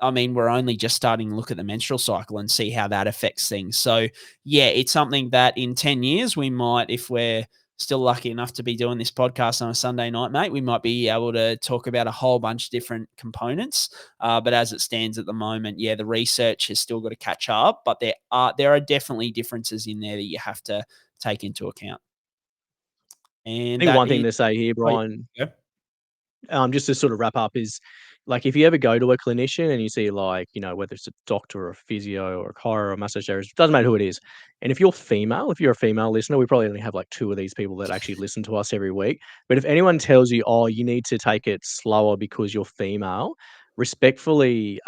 I mean, we're only just starting to look at the menstrual cycle and see how that affects things. So, yeah, it's something that in 10 years we might, if we're still lucky enough to be doing this podcast on a Sunday night, mate, we might be able to talk about a whole bunch of different components. But as it stands at the moment, the research has still got to catch up, but there are definitely differences in there that you have to take into account. I And think that one thing is, to say here, Brian, yeah. just to sort of wrap up is, like, if you ever go to a clinician and you see, like, whether it's a doctor or a physio or a chiro or a massage therapist, doesn't matter who it is. And if you're a female listener, we probably only have like 2 of these people that actually listen to us every week. But if anyone tells you, "Oh, you need to take it slower because you're female," respectfully,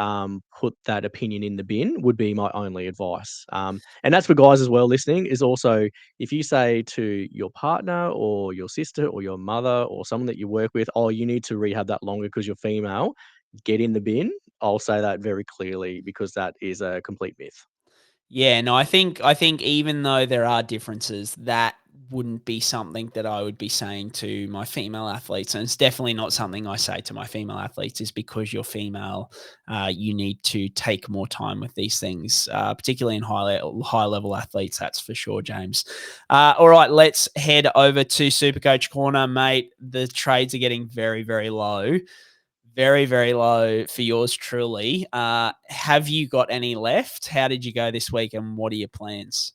put that opinion in the bin would be my only advice. And that's for guys as well listening, is also if you say to your partner or your sister or your mother or someone that you work with, "Oh, you need to rehab that longer because you're female," get in the bin. I'll say that very clearly because that is a complete myth. Yeah, no, I think even though there are differences, that wouldn't be something that I would be saying to my female athletes, and it's definitely not something I say to my female athletes. Is because you're female, you need to take more time with these things, particularly in high level athletes. That's for sure, James. All right, let's head over to Supercoach Corner, mate. The trades are getting very, very low. Very, very low for yours truly. Have you got any left? How did you go this week, and what are your plans?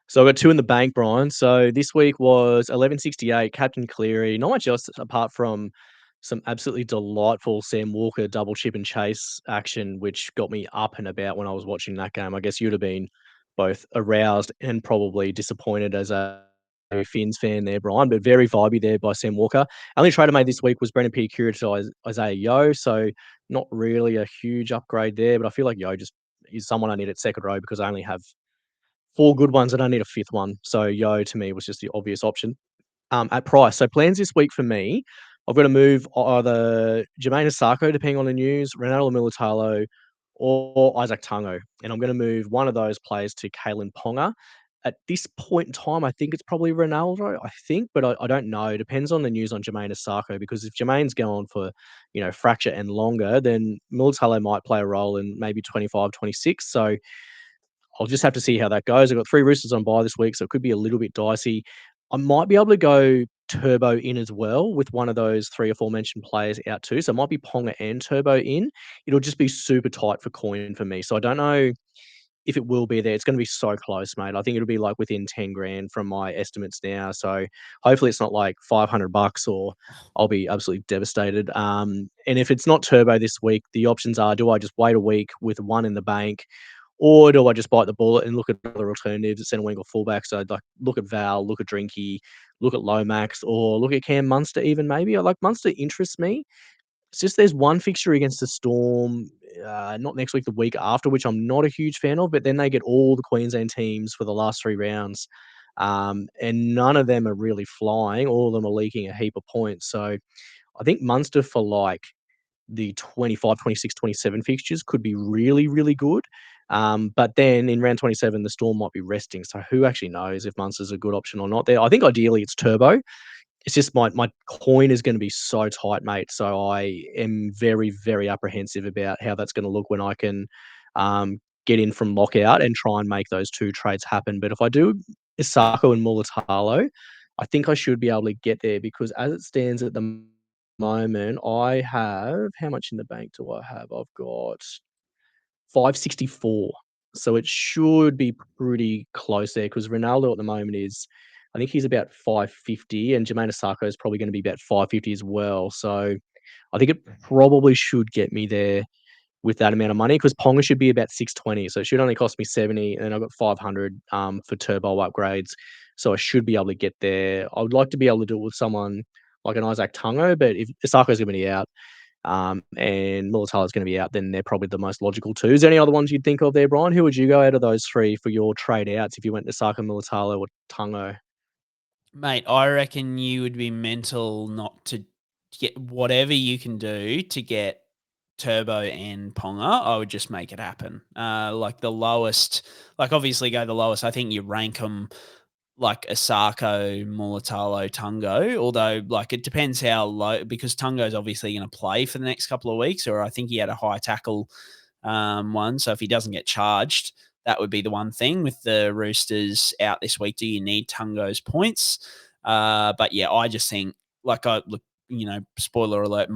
So I got 2 in the bank, Brian. So this week was 1168, Captain Cleary. Not much else apart from some absolutely delightful Sam Walker double chip and chase action, which got me up and about when I was watching that game. I guess you'd have been both aroused and probably disappointed as a Finns fan there, Brian, but very vibey there by Sam Walker. Only trade I made this week was Brendan Piacura to Isaiah Yeo, so not really a huge upgrade there, but I feel like Yeo just is someone I need at second row because I only have 4 good ones. I don't need a 5th one. So Yeo to me was just the obvious option at price. So plans this week for me, I've got to move either Jamayne Isaako, depending on the news, Ronaldo Militalo, or Isaac Tungo. And I'm going to move one of those players to Kalen Ponga. At this point in time, I think it's probably Ronaldo, but I don't know. Depends on the news on Jamayne Isaako, because if Jermaine's going for, fracture and longer, then Militalo might play a role in maybe 25, 26. So I'll just have to see how that goes. I've got 3 Roosters on bye this week, so it could be a little bit dicey. I might be able to go Turbo in as well with one of those 3 or 4 mentioned players out too. So it might be Ponga and Turbo in. It'll just be super tight for coin for me. So I don't know if it will be there, it's going to be so close, mate. I think it'll be like within 10 grand from my estimates now. So hopefully it's not like $500 or I'll be absolutely devastated. And if it's not turbo this week, the options are, do I just wait a week with one in the bank, or do I just bite the bullet and look at other alternatives at centre wing or fullback? So like look at Val, look at Drinky, look at Lomax, or look at Cam Munster even maybe. I like Munster interests me. It's just there's one fixture against the Storm, not next week, the week after, which I'm not a huge fan of, but then they get all the Queensland teams for the last 3 rounds. And none of them are really flying. All of them are leaking a heap of points. So I think Munster for like the 25, 26, 27 fixtures could be really, really good. But then in round 27, the Storm might be resting. So who actually knows if Munster's a good option or not there? I think ideally it's turbo. It's just my coin is going to be so tight, mate. So I am very, very apprehensive about how that's going to look when I can get in from lockout and try and make those 2 trades happen. But if I do Isaako and Mulatalo, I think I should be able to get there because as it stands at the moment, I have how much in the bank do I have? I've got 564. So it should be pretty close there because Ronaldo at the moment is, I think he's about 550, and Jamayne Isaako is probably going to be about 550 as well. So I think it probably should get me there with that amount of money because Ponga should be about 620. So it should only cost me 70, and then I've got 500 for turbo upgrades. So I should be able to get there. I would like to be able to do it with someone like an Isaac Tungo, but if Isako's going to be out, and Mulatalo's going to be out, then they're probably the most logical 2. Is there any other ones you'd think of there, Brian? Who would you go out of those 3 for your trade outs if you went to Saka, Mulatalo, or Tungo? Mate, I reckon you would be mental not to get whatever you can do to get Turbo and Ponga. I would just make it happen. Like the lowest, like obviously go the lowest. I think you rank them like Isaako, Mulatalo, Tungo, although like it depends how low, because Tungo's obviously going to play for the next couple of weeks, or I think he had a high tackle one. So if he doesn't get charged, that would be the one thing with the Roosters out this week. Do you need Tungo's points? But yeah, I just think like I look, spoiler alert,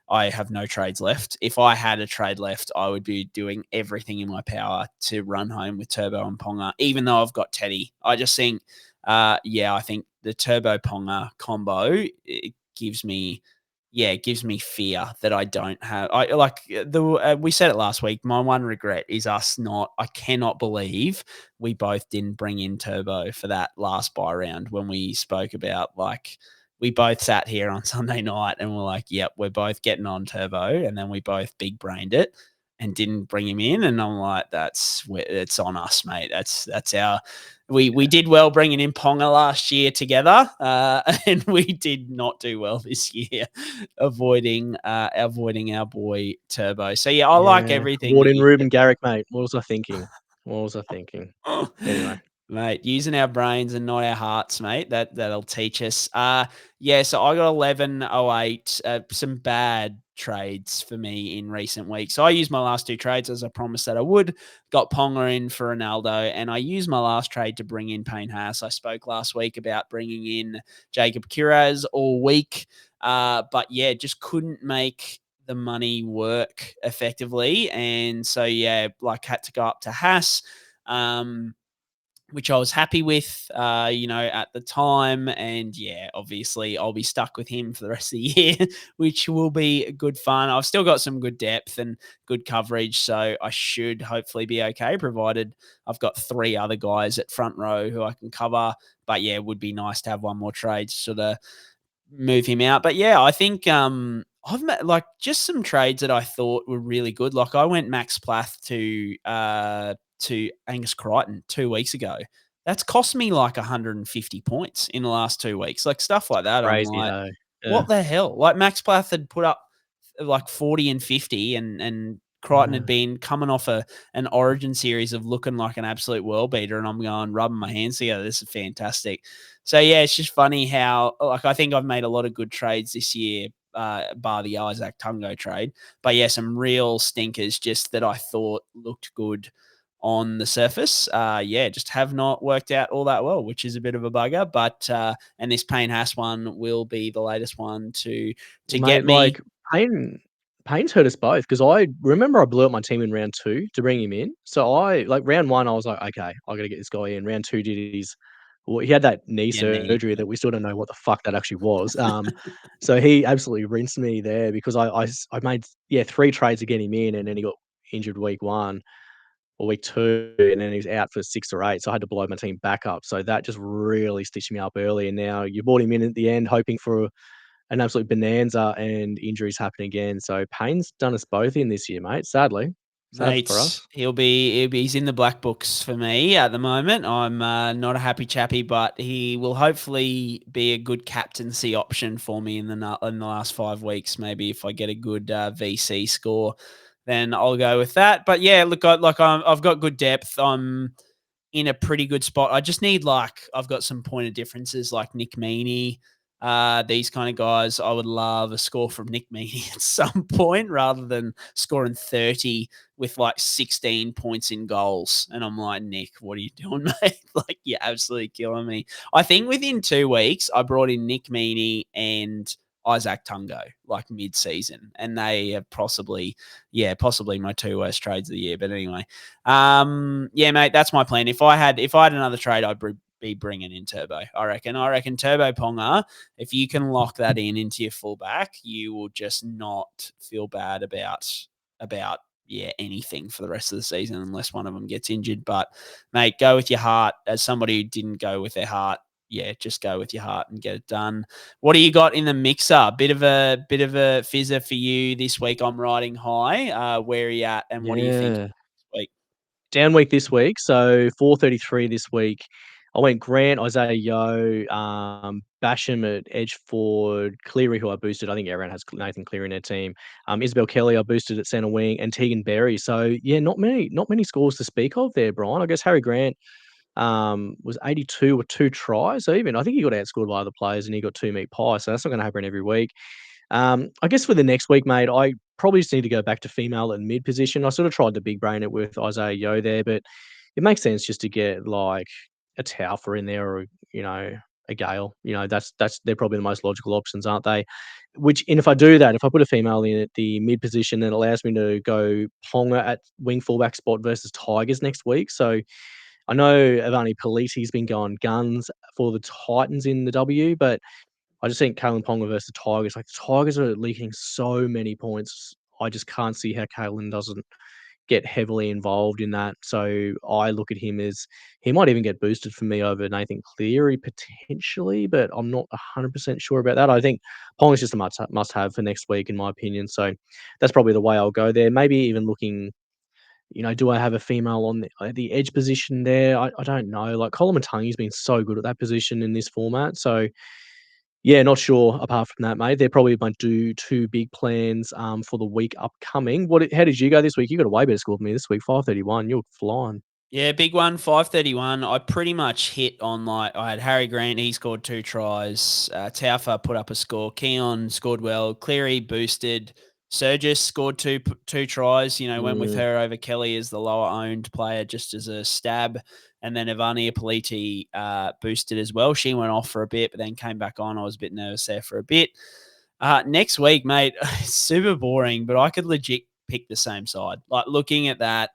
I have no trades left. If I had a trade left, I would be doing everything in my power to run home with Turbo and Ponga, even though I've got Teddy. I just think, I think the Turbo Ponga combo, it gives me fear that I don't have. We said it last week. My one regret is I cannot believe we both didn't bring in Turbo for that last buy round when we spoke about we both sat here on Sunday night and we're like, yep, we're both getting on Turbo. And then we both big brained it and didn't bring him in. And I'm like, it's on us, mate. That's our, we did well bringing in Ponga last year together. And we did not do well this year, avoiding our boy Turbo. So yeah, I like everything. Brought in Ruben Garrick, mate. What was I thinking? Anyway. Mate, using our brains and not our hearts, mate. That'll teach us. So I got 1108. Some bad trades for me in recent weeks. So I used my last 2 trades as I promised that I would. Got Ponga in for Ronaldo, and I used my last trade to bring in Payne Haas. I spoke last week about bringing in Jacob Kiraz all week, but yeah, just couldn't make the money work effectively, and so had to go up to Haas. Which I was happy with, at the time. And obviously I'll be stuck with him for the rest of the year, which will be good fun. I've still got some good depth and good coverage, so I should hopefully be okay, provided I've got 3 other guys at front row who I can cover. But it would be nice to have one more trade to sort of move him out. But I think I've met just some trades that I thought were really good. Like I went Max Plath to Angus Crichton 2 weeks ago. That's cost me 150 points in the last 2 weeks, stuff like that. Crazy, I'm like, what the hell? Max Plath had put up 40 and 50, and Crichton had been coming off an Origin series of looking like an absolute world beater, and I'm going rubbing my hands together. This is fantastic. So it's just funny how I think I've made a lot of good trades this year, bar the Isaac Tungo trade. But some real stinkers just that I thought looked good on the surface, just have not worked out all that well, which is a bit of a bugger. But and this Payne Haas one will be the latest one to get me. Payne Payne's hurt us both because I remember I blew up my team in round 2 to bring him in. So round 1, I was like, okay, I got to get this guy in. Round 2 he had that knee Yeah, knee. surgery that we still don't know what the fuck that actually was. So he absolutely rinsed me there because I made 3 trades to get him in, and then he got injured week 1 or week 2, and then he was out for 6 or 8. So I had to blow my team back up. So that just really stitched me up early. And now you brought him in at the end, hoping for an absolute bonanza, and injuries happen again. So Payne's done us both in this year, mate. Sadly, sad for us. He's in the black books for me at the moment. I'm not a happy chappy, but he will hopefully be a good captaincy option for me in the last 5 weeks. Maybe if I get a good VC score, then I'll go with that. But yeah, look, I've got good depth. I'm in a pretty good spot. I just need I've got some point of differences like Nick Meaney. These kind of guys, I would love a score from Nick Meaney at some point rather than scoring 30 with 16 points in goals. And I'm like, Nick, what are you doing, mate? You're absolutely killing me. I think within 2 weeks, I brought in Nick Meaney and Isaac Tungo mid-season, and they have possibly my 2 worst trades of the year. But anyway, mate, that's my plan. If I had another trade, I'd be bringing in Turbo. I reckon Turbo Ponga. If you can lock that into your fullback, you will just not feel bad about anything for the rest of the season unless one of them gets injured. But mate, go with your heart. As somebody who didn't go with their heart, just go with your heart and get it done. What do you got in the mixer? Bit of a fizzer for you this week. I'm riding high. Where are you at, and what do you think this week? Down week this week, so 433 this week. I went Grant, Isaiah Yeo, Basham at edge forward, Cleary, who I boosted. I think everyone has Nathan Cleary in their team. Isabel Kelly, I boosted at centre wing, and Tegan Berry. So not many scores to speak of there, Brian. I guess Harry Grant was 82 with 2 tries. So even I think he got outscored by other players, and he got 2 meat pie. So that's not going to happen every week. I guess for the next week, mate, I probably just need to go back to female at mid position. I sort of tried to big brain it with Isaiah Yeo there, but it makes sense just to get a Taufa in there, or a Gale. That's they're probably the most logical options, aren't they? And if I do that, if I put a female in at the mid position, then it allows me to go Ponga at wing fullback spot versus Tigers next week. So I know Ivani Politi's been going guns for the Titans in the W, but I just think Kalen Ponga versus the Tigers. The Tigers are leaking so many points. I just can't see how Kalen doesn't get heavily involved in that. So I look at him as he might even get boosted for me over Nathan Cleary potentially, but I'm not 100% sure about that. I think Ponga's just a must-have for next week, in my opinion. So that's probably the way I'll go there. Maybe even looking, do I have a female on the edge position there? I don't know. Colin Matangi's been so good at that position in this format. So not sure apart from that, mate. They're probably my two big plans for the week upcoming. How did you go this week? You got a way better score than me this week, 531. You're flying. Yeah, big one, 531. I pretty much hit on I had Harry Grant, he scored 2 tries. Taufa put up a score. Keon scored well. Cleary boosted. Surgis scored two tries. Went with her over Kelly as the lower owned player just as a stab. And then Ivania Politi boosted as well. She went off for a bit, but then came back on. I was a bit nervous there for a bit. Next week, mate, it's super boring, but I could legit pick the same side. Looking at that,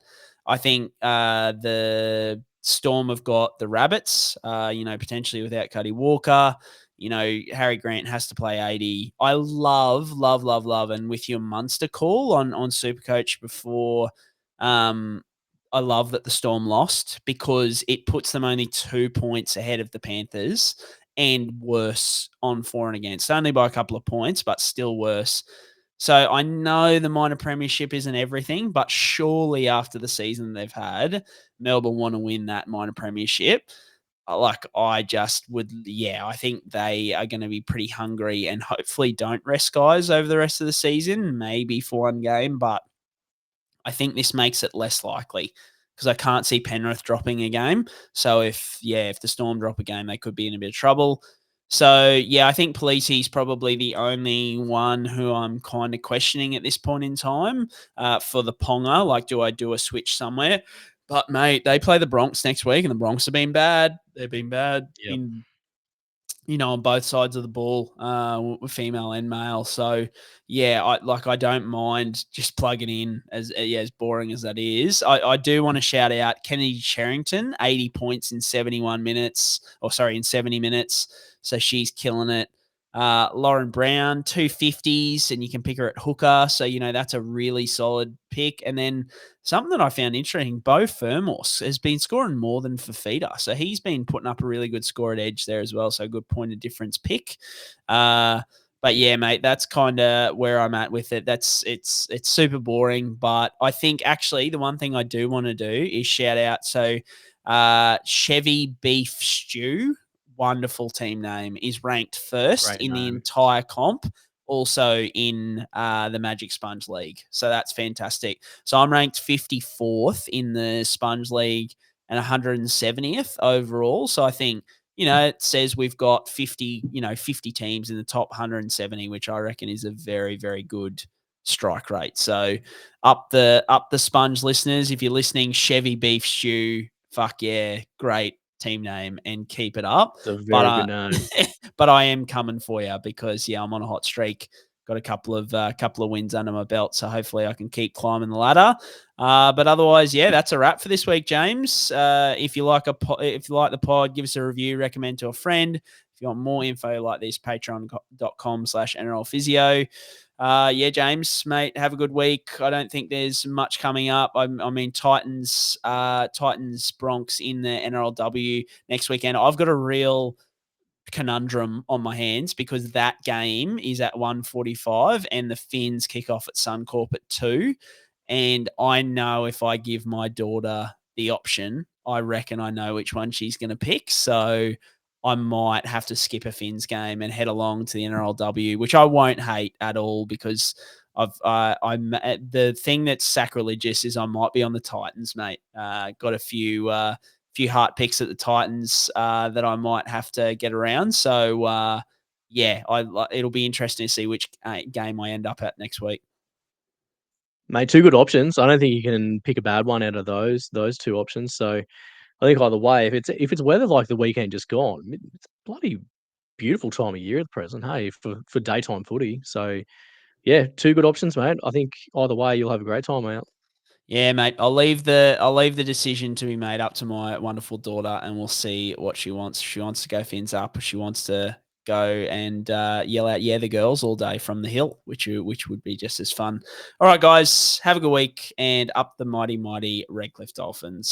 I think the Storm have got the Rabbits, potentially without Cody Walker. Harry Grant has to play 80. I love, and with your Munster call on SuperCoach before, I love that the Storm lost because it puts them only 2 points ahead of the Panthers and worse on for and against. Only by a couple of points, but still worse. So I know the minor premiership isn't everything, but surely after the season they've had, Melbourne want to win that minor premiership. I think they are going to be pretty hungry and hopefully don't rest guys over the rest of the season, maybe for one game, but I think this makes it less likely because I can't see Penrith dropping a game. So if the Storm drop a game, they could be in a bit of trouble. So, I think Politi's probably the only one who I'm kind of questioning at this point in time for the Ponga. Do I do a switch somewhere? But, mate, they play the Broncos next week, and the Broncos have been bad. They've been bad on both sides of the ball, female and male. So yeah, I don't mind just plugging in as boring as that is. I do want to shout out Kennedy Sherrington, 80 points in 71 minutes, in 70 minutes. So she's killing it. Lauren Brown, 250s, and you can pick her at hooker. So, that's a really solid pick. And then something that I found interesting, Bo Fermos has been scoring more than Fafita. So he's been putting up a really good score at edge there as well. So a good point of difference pick. But yeah, mate, that's kind of where I'm at with it. It's super boring, but I think actually the one thing I do want to do is shout out. So Chevy Beef Stew, wonderful team name, is ranked first in the entire comp, also in the Magic Sponge League. So that's fantastic. So I'm ranked 54th in the Sponge League and 170th overall. So I think, it says we've got 50 teams in the top 170, which I reckon is a very, very good strike rate. So up the Sponge listeners, if you're listening, Chevy Beef Stew, fuck yeah, great team name and keep it up. It's a very good name. But I am coming for you because I'm on a hot streak. Got a couple of wins under my belt, so hopefully I can keep climbing the ladder. But otherwise, that's a wrap for this week, James. If you like the pod, give us a review, recommend to a friend. If you want more info like this, patreon.com/NRL Physio. James, mate, have a good week. I don't think there's much coming up. I mean, Titans Bronx in the NRLW next weekend. I've got a real conundrum on my hands because that game is at 1:45 and the Finns kick off at Suncorp at 2. And I know if I give my daughter the option, I reckon I know which one she's going to pick. So I might have to skip a Finns game and head along to the NRLW, which I won't hate at all because I'm the thing that's sacrilegious is I might be on the Titans, mate. Got a few heart picks at the Titans that I might have to get around. So it'll be interesting to see which game I end up at next week. Mate, two good options. I don't think you can pick a bad one out of those two options. So I think either way, if it's weather like the weekend just gone, it's a bloody beautiful time of year at the present, hey, for daytime footy. So yeah, two good options, mate. I think either way you'll have a great time out. Yeah, mate. I'll leave the decision to be made up to my wonderful daughter, and we'll see what she wants. If she wants to go Fins up, or she wants to go and yell out "Yeah, the girls" all day from the hill, which would be just as fun. All right, guys, have a good week, and up the mighty Redcliffe Dolphins.